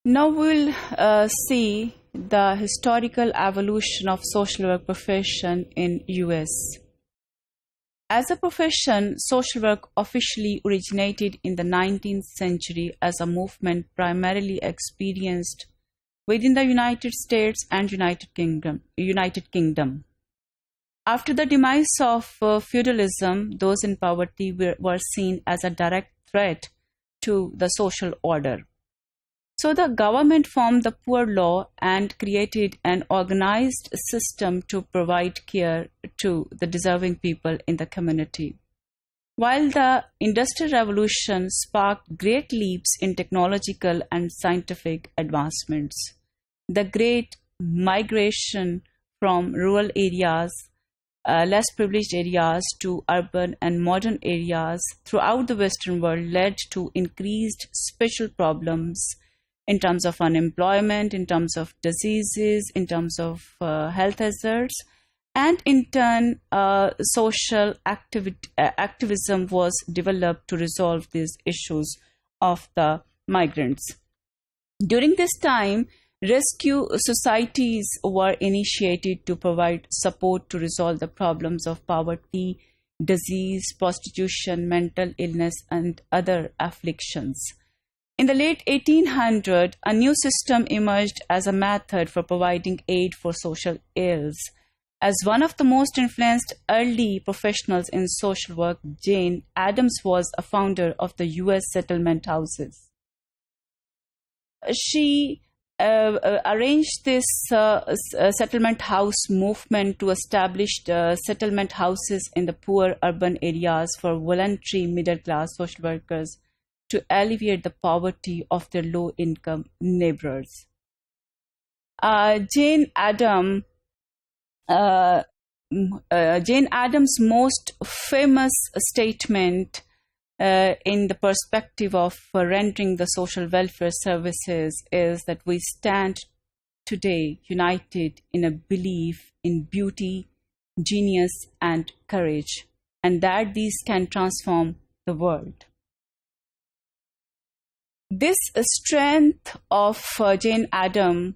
Now we'll see the historical evolution of social work profession in US. As a profession, social work officially originated in the 19th century as a movement primarily experienced within the United States and United Kingdom. After the demise of feudalism, those in poverty were seen as a direct threat to the social order. So the government formed the Poor Law and created an organized system to provide care to the deserving people in the community. While the Industrial Revolution sparked great leaps in technological and scientific advancements, the great migration from rural areas, less privileged areas to urban and modern areas throughout the Western world led to increased social problems in terms of unemployment, in terms of diseases, in terms of health hazards, and in turn, social activism was developed to resolve these issues of the migrants. During this time, rescue societies were initiated to provide support to resolve the problems of poverty, disease, prostitution, mental illness, and other afflictions. In the late 1800s, a new system emerged as a method for providing aid for social ills. As one of the most influenced early professionals in social work, Jane Addams was a founder of the U.S. settlement houses. She arranged this settlement house movement to establish settlement houses in the poor urban areas for voluntary middle-class social workers to alleviate the poverty of their low-income neighbors. Jane Addams' most famous statement in the perspective of rendering the social welfare services is that we stand today united in a belief in beauty, genius, and courage, and that these can transform the world. This strength of Jane Addams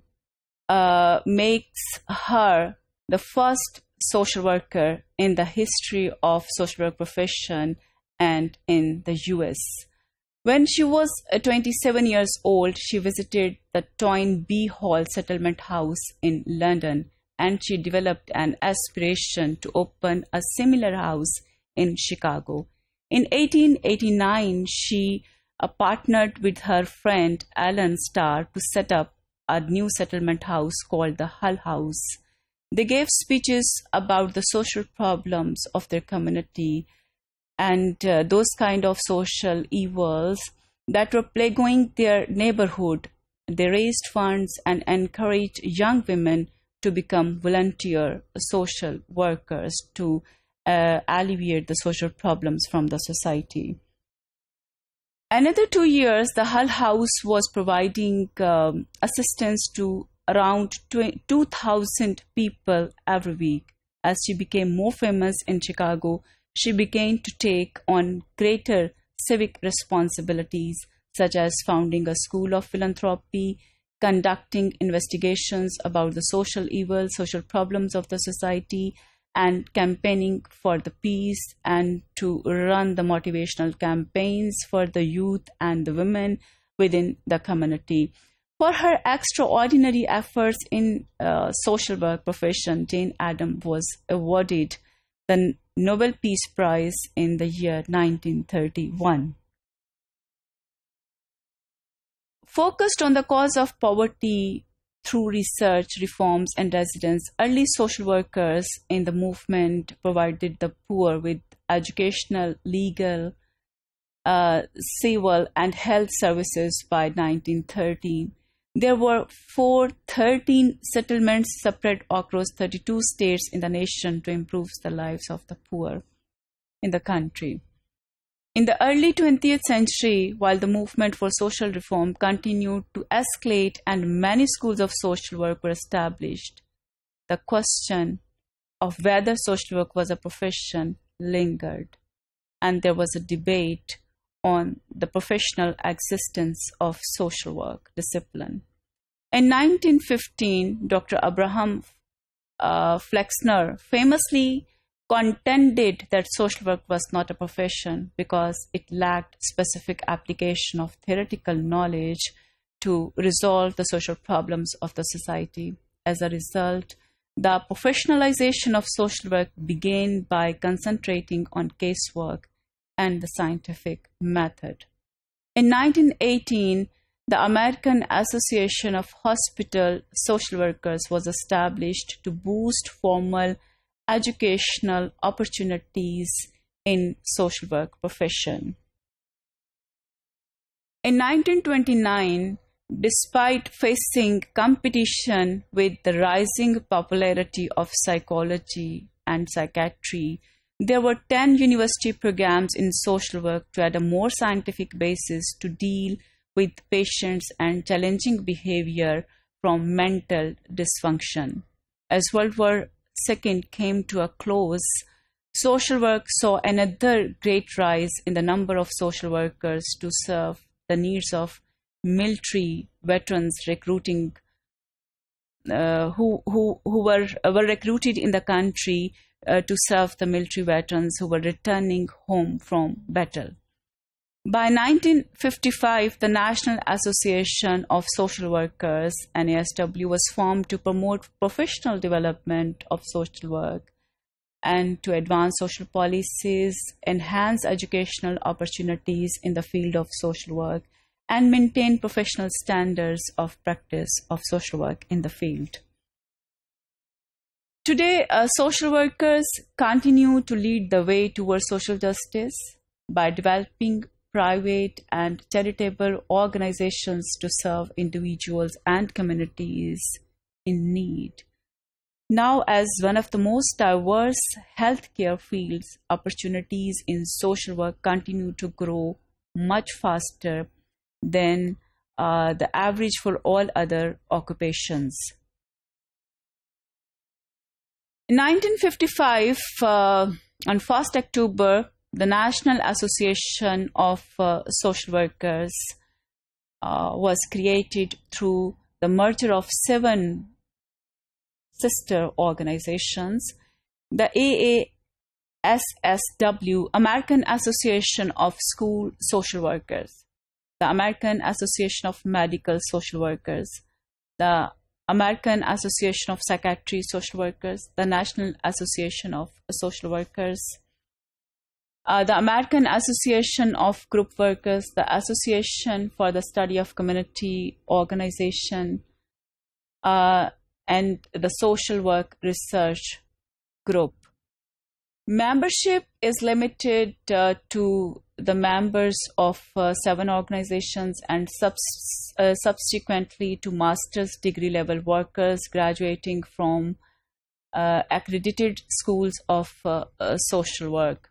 makes her the first social worker in the history of social work profession and in the US. When she was 27 years old, she visited the Toynbee Hall Settlement House in London, and she developed an aspiration to open a similar house in Chicago. In 1889, she partnered with her friend Alan Starr to set up a new settlement house called the Hull House. They gave speeches about the social problems of their community and those kind of social evils that were plaguing their neighborhood. They raised funds and encouraged young women to become volunteer social workers to alleviate the social problems from the society. Another 2 years, the Hull House was providing assistance to around 2,000 people every week. As she became more famous in Chicago, she began to take on greater civic responsibilities, such as founding a school of philanthropy, conducting investigations about the social evils, social problems of the society, and campaigning for the peace, and to run the motivational campaigns for the youth and the women within the community. For her extraordinary efforts in social work profession, Jane Addams was awarded the Nobel Peace Prize in the year 1931. Focused on the cause of poverty through research, reforms, and residence, early social workers in the movement provided the poor with educational, legal, civil, and health services by 1913. There were 13 settlements spread across 32 states in the nation to improve the lives of the poor in the country. In the early 20th century, while the movement for social reform continued to escalate and many schools of social work were established, the question of whether social work was a profession lingered, and there was a debate on the professional existence of social work discipline. In 1915, Dr. Abraham Flexner famously contended that social work was not a profession because it lacked specific application of theoretical knowledge to resolve the social problems of the society. As a result, the professionalization of social work began by concentrating on casework and the scientific method. In 1918, the American Association of Hospital Social Workers was established to boost formal educational opportunities in social work profession. In 1929, despite facing competition with the rising popularity of psychology and psychiatry, there were 10 university programs in social work to add a more scientific basis to deal with patients and challenging behavior from mental dysfunction. As World War II came to a close, social work saw another great rise in the number of social workers to serve the needs of military veterans recruiting who were recruited in the country to serve the military veterans who were returning home from battle. By 1955, the National Association of Social Workers, NASW, was formed to promote professional development of social work and to advance social policies, enhance educational opportunities in the field of social work, and maintain professional standards of practice of social work in the field. Today, social workers continue to lead the way towards social justice by developing private and charitable organizations to serve individuals and communities in need. Now, as one of the most diverse healthcare fields, opportunities in social work continue to grow much faster than the average for all other occupations. In 1955, on 1st October, the National Association of Social Workers was created through the merger of 7 sister organizations: the AASSW, American Association of School Social Workers, the American Association of Medical Social Workers, the American Association of Psychiatry Social Workers, the National Association of Social Workers, the American Association of Group Workers, the Association for the Study of Community Organization, and the Social Work Research Group. Membership is limited to the members of 7 organizations and subsequently to master's degree level workers graduating from accredited schools of social work.